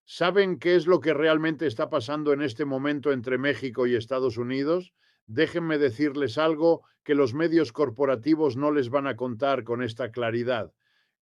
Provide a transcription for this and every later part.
¿Saben qué es lo que realmente está pasando en este momento entre México y Estados Unidos? Déjenme decirles algo que los medios corporativos no les van a contar con esta claridad.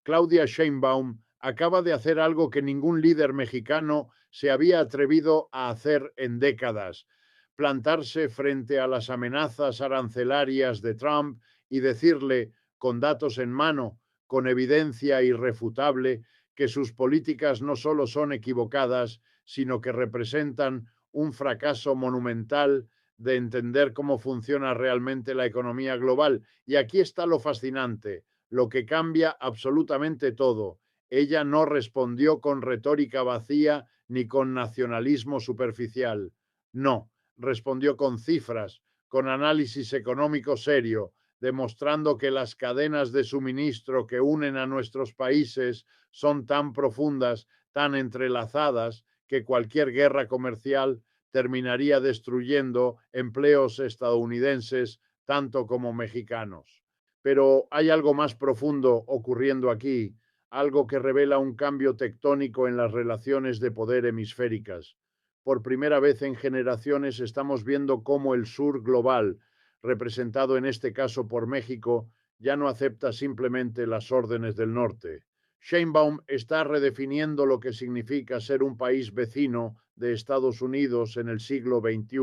Claudia Sheinbaum acaba de hacer algo que ningún líder mexicano se había atrevido a hacer en décadas: plantarse frente a las amenazas arancelarias de Trump y decirle, con datos en mano, con evidencia irrefutable, que sus políticas no solo son equivocadas, sino que representan un fracaso monumental de entender cómo funciona realmente la economía global. Y aquí está lo fascinante, lo que cambia absolutamente todo. Ella no respondió con retórica vacía ni con nacionalismo superficial. No, respondió con cifras, con análisis económico serio, demostrando que las cadenas de suministro que unen a nuestros países son tan profundas, tan entrelazadas, que cualquier guerra comercial terminaría destruyendo empleos estadounidenses tanto como mexicanos. Pero hay algo más profundo ocurriendo aquí, algo que revela un cambio tectónico en las relaciones de poder hemisféricas. Por primera vez en generaciones estamos viendo cómo el sur global, representado en este caso por México, ya no acepta simplemente las órdenes del norte. Sheinbaum está redefiniendo lo que significa ser un país vecino de Estados Unidos en el siglo XXI.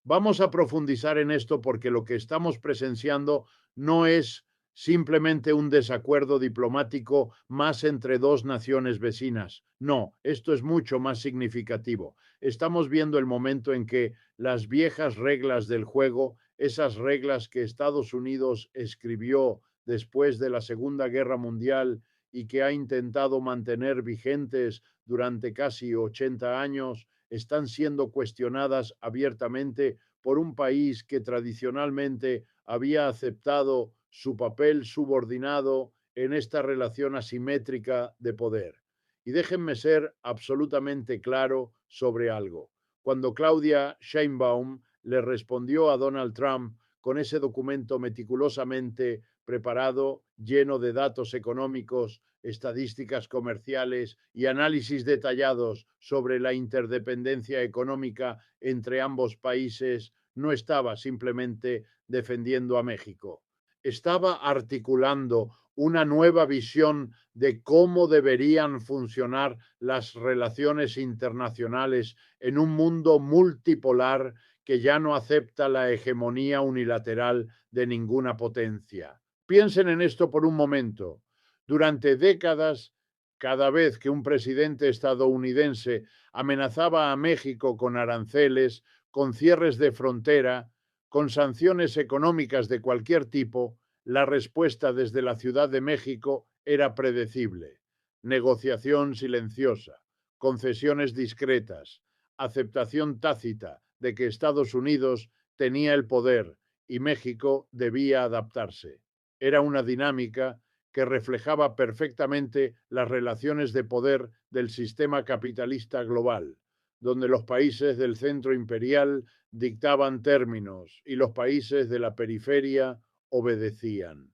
Vamos a profundizar en esto porque lo que estamos presenciando no es simplemente un desacuerdo diplomático más entre dos naciones vecinas. No, esto es mucho más significativo. Estamos viendo el momento en que las viejas reglas del juego, esas reglas que Estados Unidos escribió después de la Segunda Guerra Mundial y que ha intentado mantener vigentes durante casi 80 años, están siendo cuestionadas abiertamente por un país que tradicionalmente había aceptado su papel subordinado en esta relación asimétrica de poder. Y déjenme ser absolutamente claro sobre algo. Cuando Claudia Sheinbaum le respondió a Donald Trump con ese documento meticulosamente preparado, lleno de datos económicos, estadísticas comerciales y análisis detallados sobre la interdependencia económica entre ambos países, no estaba simplemente defendiendo a México, estaba articulando una nueva visión de cómo deberían funcionar las relaciones internacionales en un mundo multipolar que ya no acepta la hegemonía unilateral de ninguna potencia. Piensen en esto por un momento. Durante décadas, cada vez que un presidente estadounidense amenazaba a México con aranceles, con cierres de frontera, con sanciones económicas de cualquier tipo, la respuesta desde la Ciudad de México era predecible: negociación silenciosa, concesiones discretas, aceptación tácita de que Estados Unidos tenía el poder y México debía adaptarse. Era una dinámica que reflejaba perfectamente las relaciones de poder del sistema capitalista global, donde los países del centro imperial dictaban términos y los países de la periferia obedecían.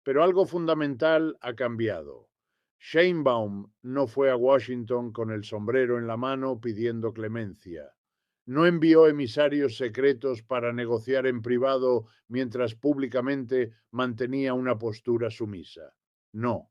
Pero algo fundamental ha cambiado. Sheinbaum no fue a Washington con el sombrero en la mano pidiendo clemencia. No envió emisarios secretos para negociar en privado mientras públicamente mantenía una postura sumisa. No,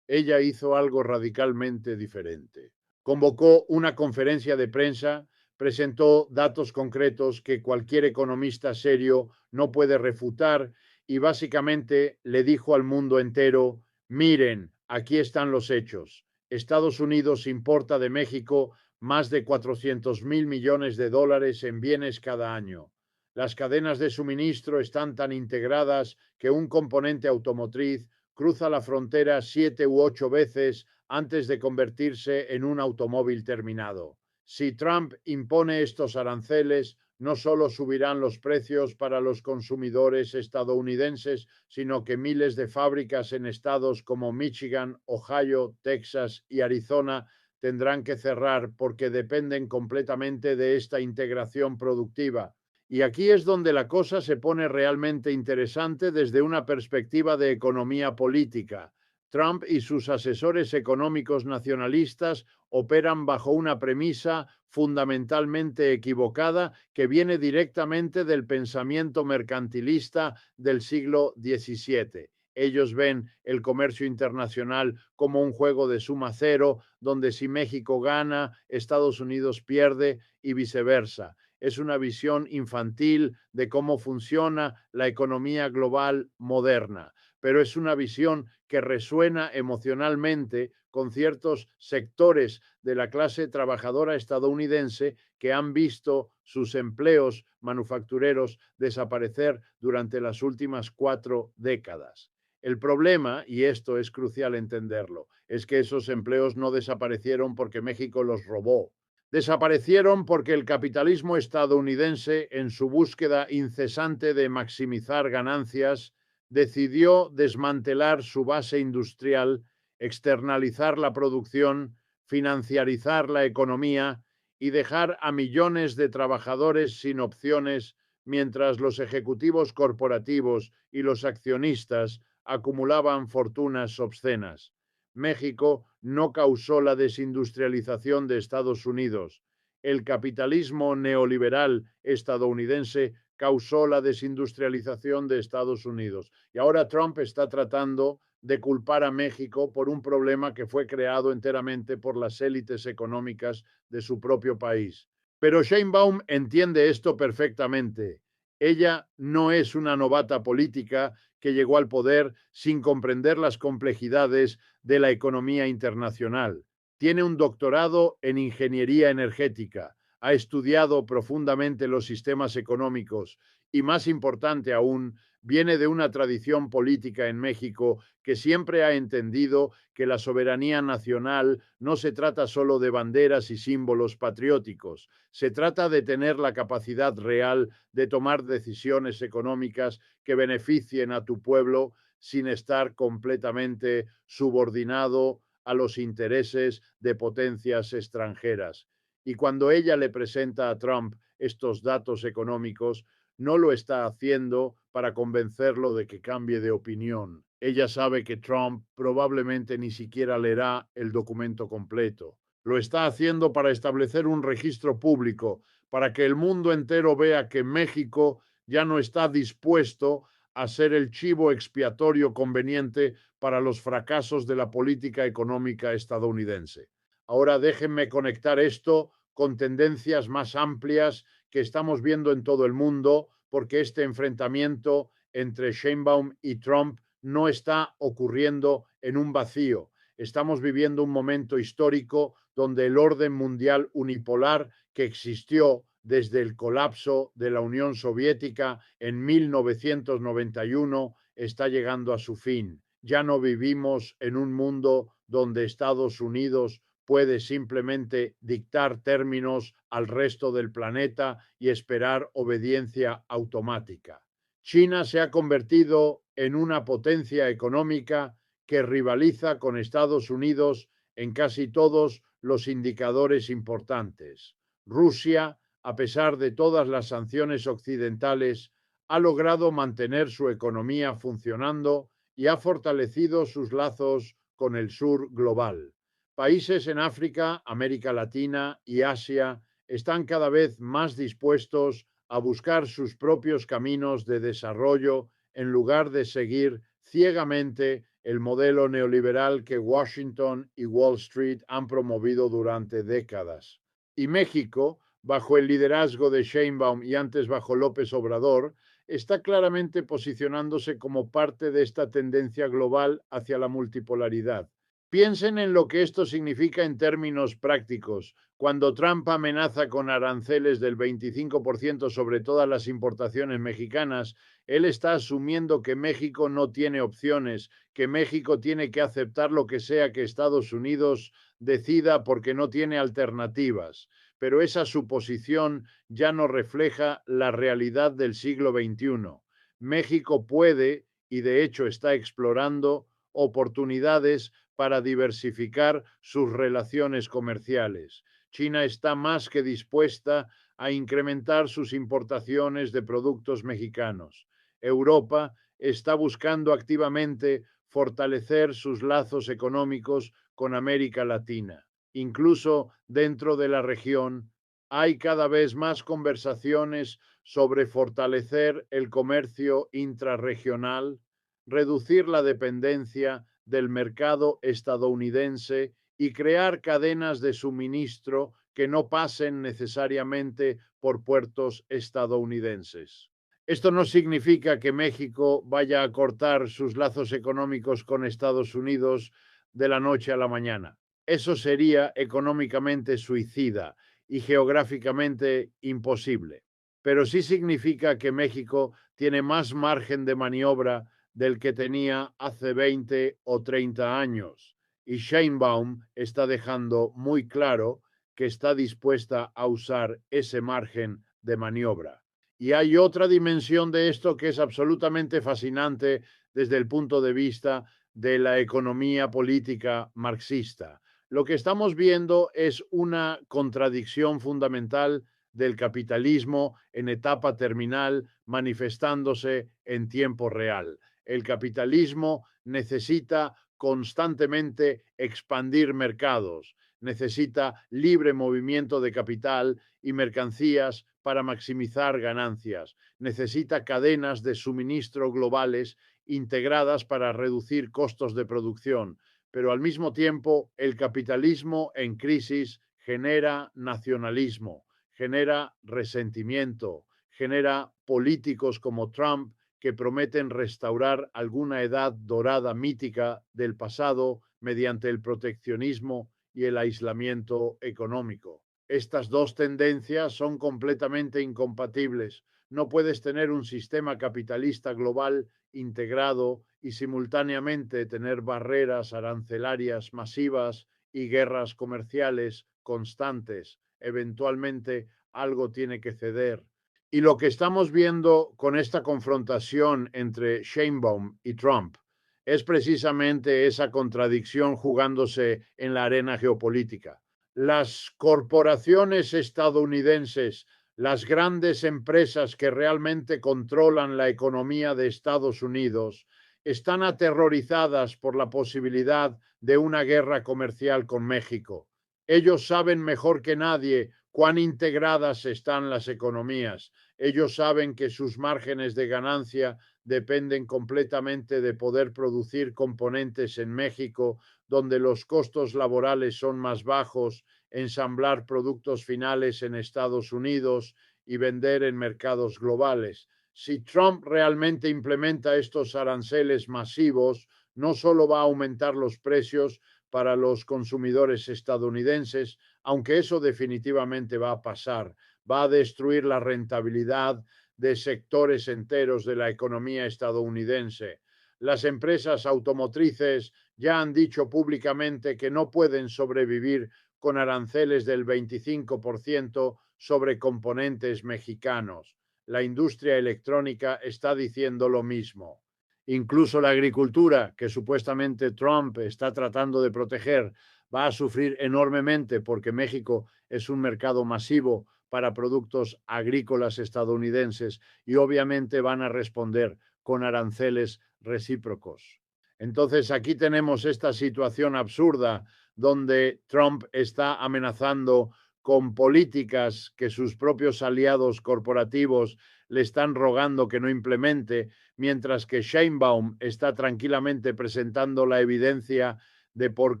ella hizo algo radicalmente diferente. Convocó una conferencia de prensa, presentó datos concretos que cualquier economista serio no puede refutar y básicamente le dijo al mundo entero: miren, aquí están los hechos. Estados Unidos importa de México más de 400.000 millones de dólares en bienes cada año. Las cadenas de suministro están tan integradas que un componente automotriz cruza la frontera 7 u 8 veces antes de convertirse en un automóvil terminado. Si Trump impone estos aranceles, no solo subirán los precios para los consumidores estadounidenses, sino que miles de fábricas en estados como Michigan, Ohio, Texas y Arizona tendrán que cerrar porque dependen completamente de esta integración productiva. Y aquí es donde la cosa se pone realmente interesante desde una perspectiva de economía política. Trump y sus asesores económicos nacionalistas operan bajo una premisa fundamentalmente equivocada que viene directamente del pensamiento mercantilista del siglo XVII. Ellos ven el comercio internacional como un juego de suma cero, donde si México gana, Estados Unidos pierde y viceversa. Es una visión infantil de cómo funciona la economía global moderna, pero es una visión que resuena emocionalmente con ciertos sectores de la clase trabajadora estadounidense que han visto sus empleos manufactureros desaparecer durante las últimas 4 décadas. El problema, y esto es crucial entenderlo, es que esos empleos no desaparecieron porque México los robó. Desaparecieron porque el capitalismo estadounidense, en su búsqueda incesante de maximizar ganancias, decidió desmantelar su base industrial, externalizar la producción, financiarizar la economía y dejar a millones de trabajadores sin opciones mientras los ejecutivos corporativos y los accionistas acumulaban fortunas obscenas. México no causó la desindustrialización de Estados Unidos. El capitalismo neoliberal estadounidense causó la desindustrialización de Estados Unidos. Y ahora Trump está tratando de culpar a México por un problema que fue creado enteramente por las élites económicas de su propio país. Pero Sheinbaum entiende esto perfectamente. Ella no es una novata política que llegó al poder sin comprender las complejidades de la economía internacional. Tiene un doctorado en ingeniería energética, ha estudiado profundamente los sistemas económicos y, más importante aún, viene de una tradición política en México que siempre ha entendido que la soberanía nacional no se trata solo de banderas y símbolos patrióticos, se trata de tener la capacidad real de tomar decisiones económicas que beneficien a tu pueblo sin estar completamente subordinado a los intereses de potencias extranjeras. Y cuando ella le presenta a Trump estos datos económicos, no lo está haciendo para convencerlo de que cambie de opinión. Ella sabe que Trump probablemente ni siquiera leerá el documento completo. Lo está haciendo para establecer un registro público, para que el mundo entero vea que México ya no está dispuesto a ser el chivo expiatorio conveniente para los fracasos de la política económica estadounidense. Ahora déjenme conectar esto con tendencias más amplias que estamos viendo en todo el mundo, porque este enfrentamiento entre Sheinbaum y Trump no está ocurriendo en un vacío. Estamos viviendo un momento histórico donde el orden mundial unipolar que existió desde el colapso de la Unión Soviética en 1991 está llegando a su fin. Ya no vivimos en un mundo donde Estados Unidos puede simplemente dictar términos al resto del planeta y esperar obediencia automática. China se ha convertido en una potencia económica que rivaliza con Estados Unidos en casi todos los indicadores importantes. Rusia, a pesar de todas las sanciones occidentales, ha logrado mantener su economía funcionando y ha fortalecido sus lazos con el sur global. Países en África, América Latina y Asia están cada vez más dispuestos a buscar sus propios caminos de desarrollo en lugar de seguir ciegamente el modelo neoliberal que Washington y Wall Street han promovido durante décadas. Y México, bajo el liderazgo de Sheinbaum y antes bajo López Obrador, está claramente posicionándose como parte de esta tendencia global hacia la multipolaridad. Piensen en lo que esto significa en términos prácticos. Cuando Trump amenaza con aranceles del 25% sobre todas las importaciones mexicanas, él está asumiendo que México no tiene opciones, que México tiene que aceptar lo que sea que Estados Unidos decida porque no tiene alternativas. Pero esa suposición ya no refleja la realidad del siglo XXI. México puede, y de hecho está explorando, oportunidades para diversificar sus relaciones comerciales. China está más que dispuesta a incrementar sus importaciones de productos mexicanos. Europa está buscando activamente fortalecer sus lazos económicos con América Latina. Incluso dentro de la región hay cada vez más conversaciones sobre fortalecer el comercio intrarregional, reducir la dependencia del mercado estadounidense y crear cadenas de suministro que no pasen necesariamente por puertos estadounidenses. Esto no significa que México vaya a cortar sus lazos económicos con Estados Unidos de la noche a la mañana. Eso sería económicamente suicida y geográficamente imposible. Pero sí significa que México tiene más margen de maniobra del que tenía hace 20 o 30 años. Y Sheinbaum está dejando muy claro que está dispuesta a usar ese margen de maniobra. Y hay otra dimensión de esto que es absolutamente fascinante desde el punto de vista de la economía política marxista. Lo que estamos viendo es una contradicción fundamental del capitalismo en etapa terminal manifestándose en tiempo real. El capitalismo necesita constantemente expandir mercados, necesita libre movimiento de capital y mercancías para maximizar ganancias, necesita cadenas de suministro globales integradas para reducir costos de producción, pero al mismo tiempo el capitalismo en crisis genera nacionalismo, genera resentimiento, genera políticos como Trump que prometen restaurar alguna edad dorada mítica del pasado mediante el proteccionismo y el aislamiento económico. Estas dos tendencias son completamente incompatibles. No puedes tener un sistema capitalista global integrado y simultáneamente tener barreras arancelarias masivas y guerras comerciales constantes. Eventualmente algo tiene que ceder. Y lo que estamos viendo con esta confrontación entre Sheinbaum y Trump es precisamente esa contradicción jugándose en la arena geopolítica. Las corporaciones estadounidenses, las grandes empresas que realmente controlan la economía de Estados Unidos, están aterrorizadas por la posibilidad de una guerra comercial con México. Ellos saben mejor que nadie cuán integradas están las economías. Ellos saben que sus márgenes de ganancia dependen completamente de poder producir componentes en México, donde los costos laborales son más bajos, ensamblar productos finales en Estados Unidos y vender en mercados globales. Si Trump realmente implementa estos aranceles masivos, no solo va a aumentar los precios para los consumidores estadounidenses, aunque eso definitivamente va a pasar, va a destruir la rentabilidad de sectores enteros de la economía estadounidense. Las empresas automotrices ya han dicho públicamente que no pueden sobrevivir con aranceles del 25% sobre componentes mexicanos. La industria electrónica está diciendo lo mismo. Incluso la agricultura, que supuestamente Trump está tratando de proteger, va a sufrir enormemente porque México es un mercado masivo para productos agrícolas estadounidenses y obviamente van a responder con aranceles recíprocos. Entonces aquí tenemos esta situación absurda donde Trump está amenazando con políticas que sus propios aliados corporativos le están rogando que no implemente, mientras que Sheinbaum está tranquilamente presentando la evidencia de por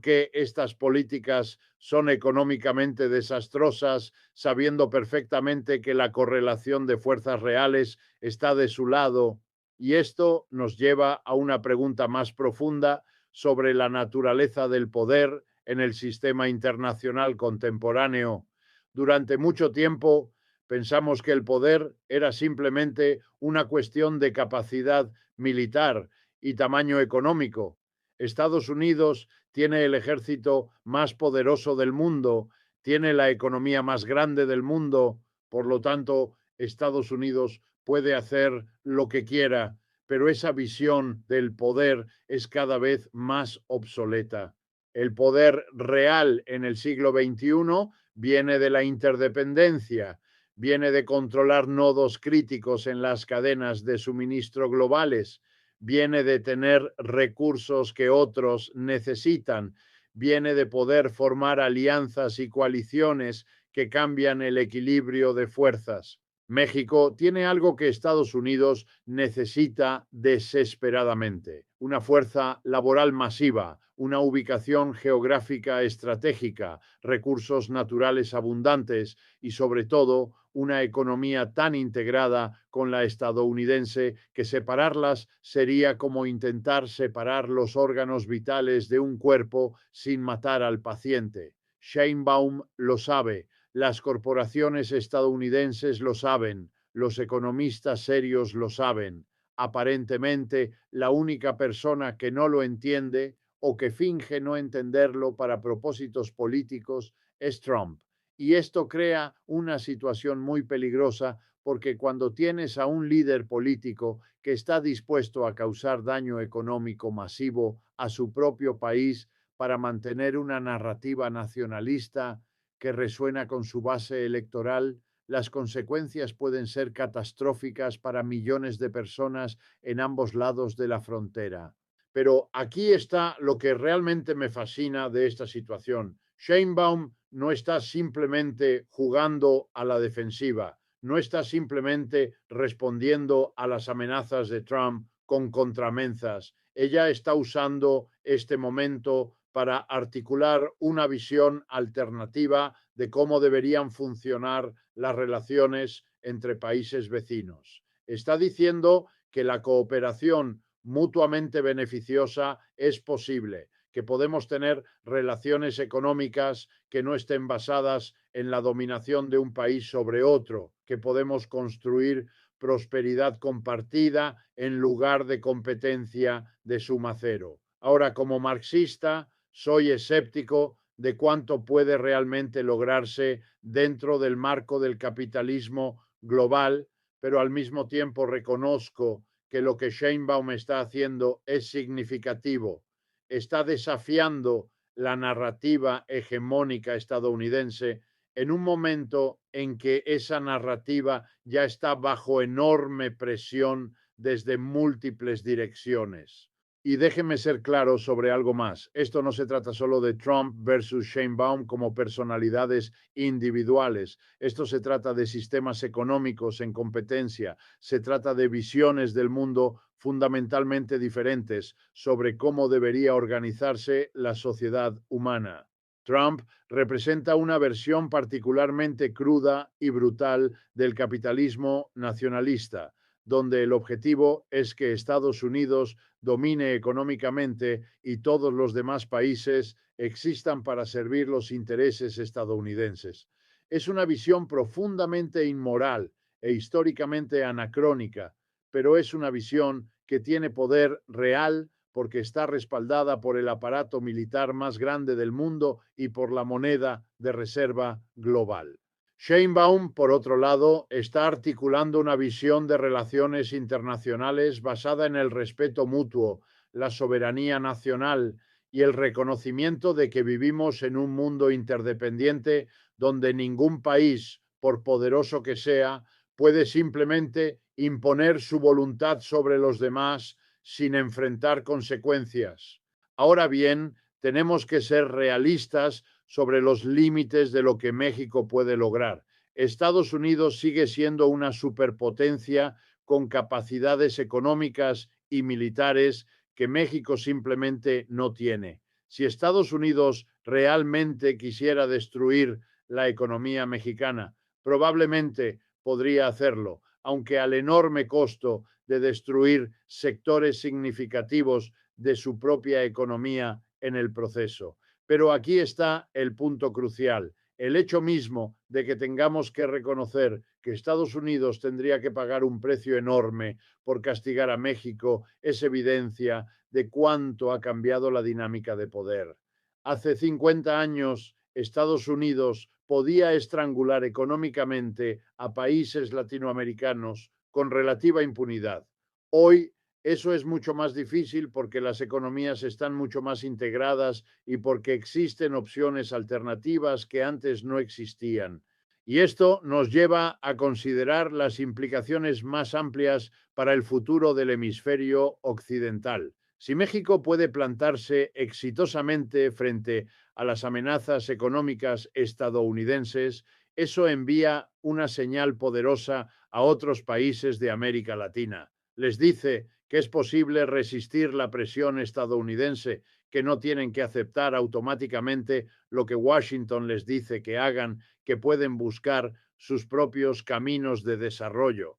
qué estas políticas son económicamente desastrosas, sabiendo perfectamente que la correlación de fuerzas reales está de su lado. Y esto nos lleva a una pregunta más profunda sobre la naturaleza del poder en el sistema internacional contemporáneo. Durante mucho tiempo pensamos que el poder era simplemente una cuestión de capacidad militar y tamaño económico. Estados Unidos tiene el ejército más poderoso del mundo, tiene la economía más grande del mundo, por lo tanto, Estados Unidos puede hacer lo que quiera, pero esa visión del poder es cada vez más obsoleta. El poder real en el siglo XXI viene de la interdependencia, viene de controlar nodos críticos en las cadenas de suministro globales, viene de tener recursos que otros necesitan, viene de poder formar alianzas y coaliciones que cambian el equilibrio de fuerzas. México tiene algo que Estados Unidos necesita desesperadamente: una fuerza laboral masiva, una ubicación geográfica estratégica, recursos naturales abundantes y, sobre todo, una economía tan integrada con la estadounidense que separarlas sería como intentar separar los órganos vitales de un cuerpo sin matar al paciente. Sheinbaum lo sabe. Las corporaciones estadounidenses lo saben, los economistas serios lo saben. Aparentemente, la única persona que no lo entiende o que finge no entenderlo para propósitos políticos es Trump. Y esto crea una situación muy peligrosa, porque cuando tienes a un líder político que está dispuesto a causar daño económico masivo a su propio país para mantener una narrativa nacionalista que resuena con su base electoral, las consecuencias pueden ser catastróficas para millones de personas en ambos lados de la frontera. Pero aquí está lo que realmente me fascina de esta situación. Sheinbaum no está simplemente jugando a la defensiva, no está simplemente respondiendo a las amenazas de Trump con contramenzas. Ella está usando este momento para articular una visión alternativa de cómo deberían funcionar las relaciones entre países vecinos. Está diciendo que la cooperación mutuamente beneficiosa es posible, que podemos tener relaciones económicas que no estén basadas en la dominación de un país sobre otro, que podemos construir prosperidad compartida en lugar de competencia de suma cero. Ahora, como marxista, soy escéptico de cuánto puede realmente lograrse dentro del marco del capitalismo global, pero al mismo tiempo reconozco que lo que Sheinbaum está haciendo es significativo. Está desafiando la narrativa hegemónica estadounidense en un momento en que esa narrativa ya está bajo enorme presión desde múltiples direcciones. Y déjeme ser claro sobre algo más. Esto no se trata solo de Trump versus Sheinbaum como personalidades individuales. Esto se trata de sistemas económicos en competencia. Se trata de visiones del mundo fundamentalmente diferentes sobre cómo debería organizarse la sociedad humana. Trump representa una versión particularmente cruda y brutal del capitalismo nacionalista, donde el objetivo es que Estados Unidos domine económicamente y todos los demás países existan para servir los intereses estadounidenses. Es una visión profundamente inmoral e históricamente anacrónica, pero es una visión que tiene poder real porque está respaldada por el aparato militar más grande del mundo y por la moneda de reserva global. Sheinbaum, por otro lado, está articulando una visión de relaciones internacionales basada en el respeto mutuo, la soberanía nacional y el reconocimiento de que vivimos en un mundo interdependiente donde ningún país, por poderoso que sea, puede simplemente imponer su voluntad sobre los demás sin enfrentar consecuencias. Ahora bien, tenemos que ser realistas sobre los límites de lo que México puede lograr. Estados Unidos sigue siendo una superpotencia con capacidades económicas y militares que México simplemente no tiene. Si Estados Unidos realmente quisiera destruir la economía mexicana, probablemente podría hacerlo, aunque al enorme costo de destruir sectores significativos de su propia economía en el proceso. Pero aquí está el punto crucial. El hecho mismo de que tengamos que reconocer que Estados Unidos tendría que pagar un precio enorme por castigar a México es evidencia de cuánto ha cambiado la dinámica de poder. Hace 50 años, Estados Unidos podía estrangular económicamente a países latinoamericanos con relativa impunidad. Hoy eso es mucho más difícil porque las economías están mucho más integradas y porque existen opciones alternativas que antes no existían. Y esto nos lleva a considerar las implicaciones más amplias para el futuro del hemisferio occidental. Si México puede plantarse exitosamente frente a las amenazas económicas estadounidenses, eso envía una señal poderosa a otros países de América Latina. Les dice que es posible resistir la presión estadounidense, que no tienen que aceptar automáticamente lo que Washington les dice que hagan, que pueden buscar sus propios caminos de desarrollo.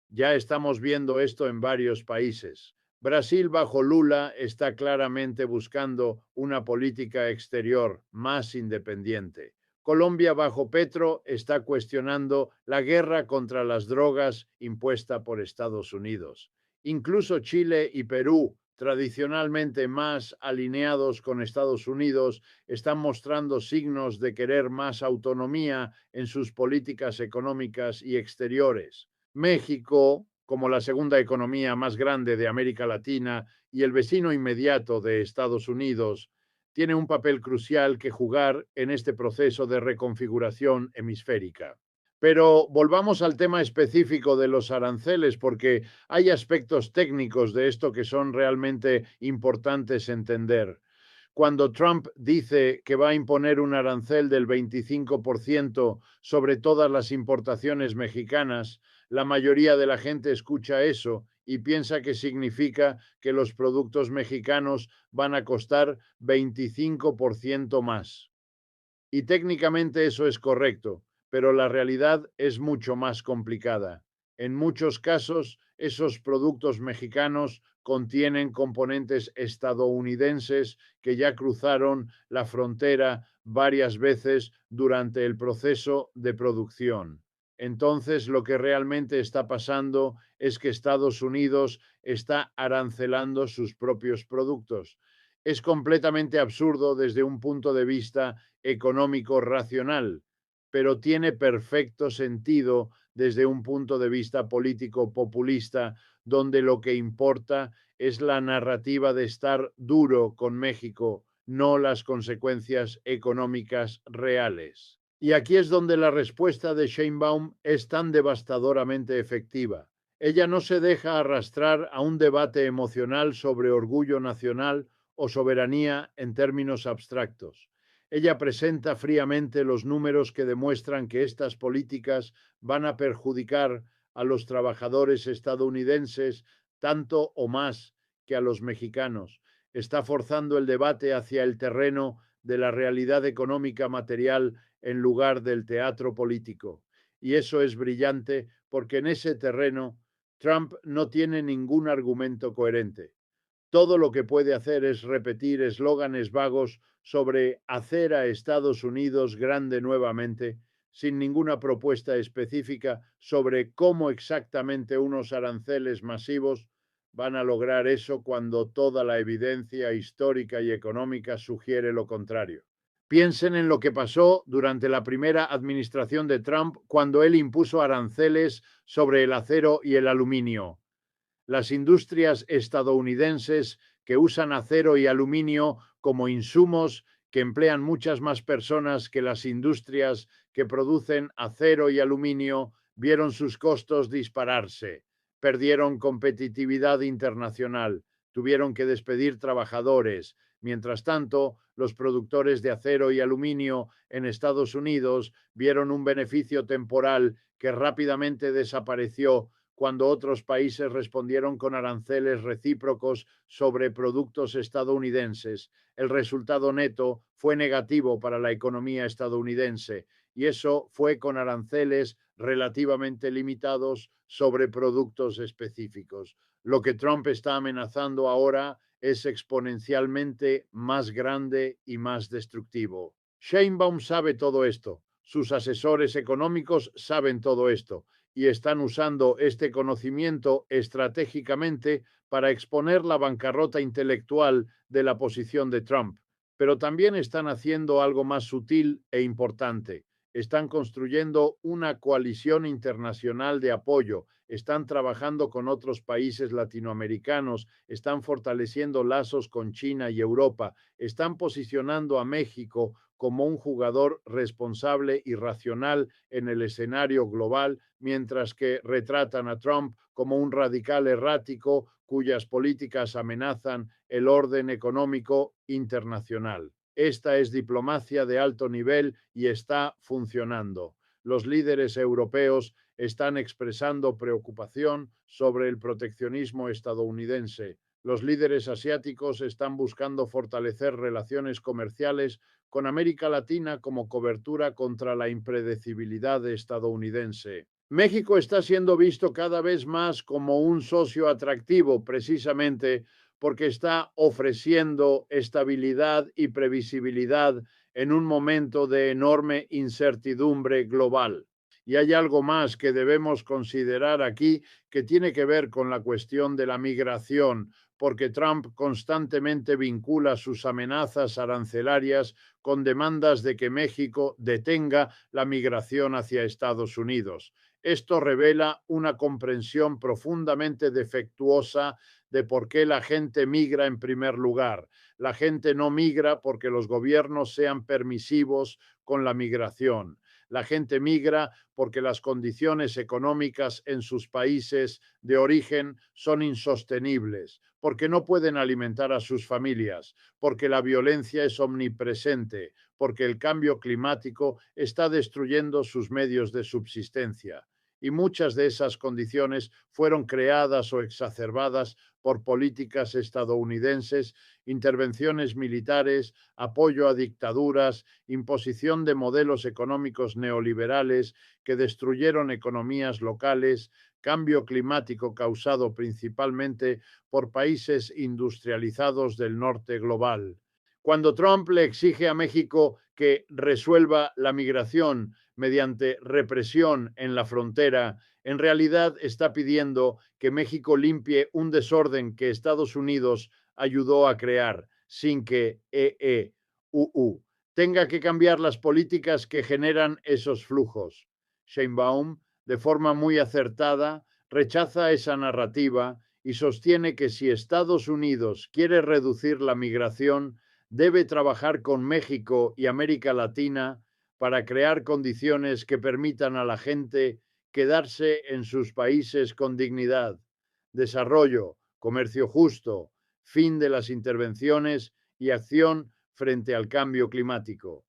Ya estamos viendo esto en varios países. Brasil bajo Lula está claramente buscando una política exterior más independiente. Colombia bajo Petro está cuestionando la guerra contra las drogas impuesta por Estados Unidos. Incluso Chile y Perú, tradicionalmente más alineados con Estados Unidos, están mostrando signos de querer más autonomía en sus políticas económicas y exteriores. México, como la segunda economía más grande de América Latina y el vecino inmediato de Estados Unidos, tiene un papel crucial que jugar en este proceso de reconfiguración hemisférica. Pero volvamos al tema específico de los aranceles, porque hay aspectos técnicos de esto que son realmente importantes entender. Cuando Trump dice que va a imponer un arancel del 25% sobre todas las importaciones mexicanas, la mayoría de la gente escucha eso y piensa que significa que los productos mexicanos van a costar 25% más. Y técnicamente eso es correcto, pero la realidad es mucho más complicada. En muchos casos, esos productos mexicanos contienen componentes estadounidenses que ya cruzaron la frontera varias veces durante el proceso de producción. Entonces, lo que realmente está pasando es que Estados Unidos está arancelando sus propios productos. Es completamente absurdo desde un punto de vista económico racional, pero tiene perfecto sentido desde un punto de vista político populista, donde lo que importa es la narrativa de estar duro con México, no las consecuencias económicas reales. Y aquí es donde la respuesta de Sheinbaum es tan devastadoramente efectiva. Ella no se deja arrastrar a un debate emocional sobre orgullo nacional o soberanía en términos abstractos. Ella presenta fríamente los números que demuestran que estas políticas van a perjudicar a los trabajadores estadounidenses tanto o más que a los mexicanos. Está forzando el debate hacia el terreno de la realidad económica material en lugar del teatro político. Y eso es brillante porque en ese terreno Trump no tiene ningún argumento coherente. Todo lo que puede hacer es repetir eslóganes vagos sobre hacer a Estados Unidos grande nuevamente, sin ninguna propuesta específica sobre cómo exactamente unos aranceles masivos van a lograr eso cuando toda la evidencia histórica y económica sugiere lo contrario. Piensen en lo que pasó durante la primera administración de Trump cuando él impuso aranceles sobre el acero y el aluminio. Las industrias estadounidenses que usan acero y aluminio como insumos que emplean muchas más personas que las industrias que producen acero y aluminio vieron sus costos dispararse, perdieron competitividad internacional, tuvieron que despedir trabajadores. Mientras tanto, los productores de acero y aluminio en Estados Unidos vieron un beneficio temporal que rápidamente desapareció cuando otros países respondieron con aranceles recíprocos sobre productos estadounidenses. El resultado neto fue negativo para la economía estadounidense y eso fue con aranceles relativamente limitados sobre productos específicos. Lo que Trump está amenazando ahora es exponencialmente más grande y más destructivo. Sheinbaum sabe todo esto, sus asesores económicos saben todo esto y están usando este conocimiento estratégicamente para exponer la bancarrota intelectual de la posición de Trump. Pero también están haciendo algo más sutil e importante. están construyendo una coalición internacional de apoyo, están trabajando con otros países latinoamericanos, están fortaleciendo lazos con China y Europa, están posicionando a México como un jugador responsable y racional en el escenario global, mientras que retratan a Trump como un radical errático cuyas políticas amenazan el orden económico internacional. Esta es diplomacia de alto nivel y está funcionando. Los líderes europeos están expresando preocupación sobre el proteccionismo estadounidense. Los líderes asiáticos están buscando fortalecer relaciones comerciales con América Latina como cobertura contra la impredecibilidad estadounidense. México está siendo visto cada vez más como un socio atractivo, precisamente porque está ofreciendo estabilidad y previsibilidad en un momento de enorme incertidumbre global. Y hay algo más que debemos considerar aquí que tiene que ver con la cuestión de la migración, porque Trump constantemente vincula sus amenazas arancelarias con demandas de que México detenga la migración hacia Estados Unidos. Esto revela una comprensión profundamente defectuosa de por qué la gente migra en primer lugar. La gente no migra porque los gobiernos sean permisivos con la migración. La gente migra porque las condiciones económicas en sus países de origen son insostenibles, porque no pueden alimentar a sus familias, porque la violencia es omnipresente, porque el cambio climático está destruyendo sus medios de subsistencia. Y muchas de esas condiciones fueron creadas o exacerbadas por políticas estadounidenses, intervenciones militares, apoyo a dictaduras, imposición de modelos económicos neoliberales que destruyeron economías locales, cambio climático causado principalmente por países industrializados del norte global. Cuando Trump le exige a México que resuelva la migración mediante represión en la frontera, en realidad está pidiendo que México limpie un desorden que Estados Unidos ayudó a crear sin que tenga que cambiar las políticas que generan esos flujos. Sheinbaum, de forma muy acertada, rechaza esa narrativa y sostiene que si Estados Unidos quiere reducir la migración, debe trabajar con México y América Latina para crear condiciones que permitan a la gente quedarse en sus países con dignidad, desarrollo, comercio justo, fin de las intervenciones y acción frente al cambio climático.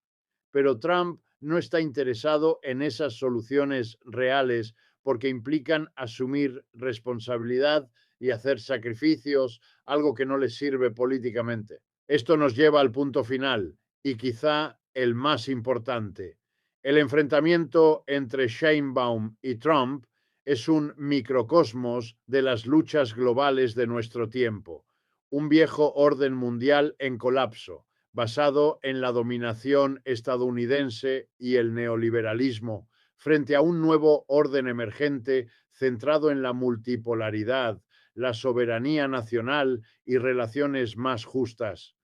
Pero Trump no está interesado en esas soluciones reales porque implican asumir responsabilidad y hacer sacrificios, algo que no les sirve políticamente. Esto nos lleva al punto final y quizá el más importante. El enfrentamiento entre Sheinbaum y Trump es un microcosmos de las luchas globales de nuestro tiempo, un viejo orden mundial en colapso, basado en la dominación estadounidense y el neoliberalismo, frente a un nuevo orden emergente centrado en la multipolaridad, la soberanía nacional y relaciones más justas.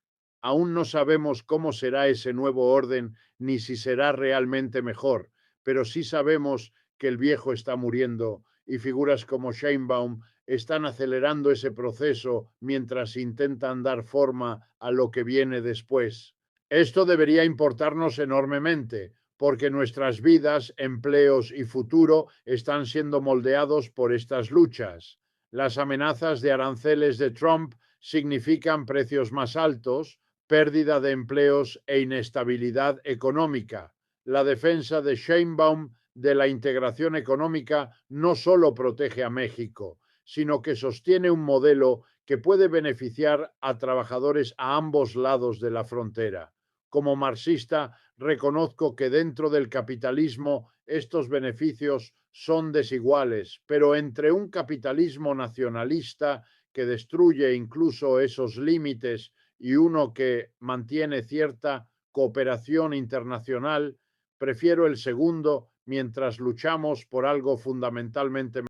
Aún no sabemos cómo será ese nuevo orden ni si será realmente mejor, pero sí sabemos que el viejo está muriendo y figuras como Sheinbaum están acelerando ese proceso mientras intentan dar forma a lo que viene después. Esto debería importarnos enormemente, porque nuestras vidas, empleos y futuro están siendo moldeados por estas luchas. Las amenazas de aranceles de Trump significan precios más altos, pérdida de empleos e inestabilidad económica. La defensa de Sheinbaum de la integración económica no solo protege a México, sino que sostiene un modelo que puede beneficiar a trabajadores a ambos lados de la frontera. Como marxista, reconozco que dentro del capitalismo estos beneficios son desiguales, pero entre un capitalismo nacionalista que destruye incluso esos límites y uno que mantiene cierta cooperación internacional, prefiero el segundo mientras luchamos por algo fundamentalmente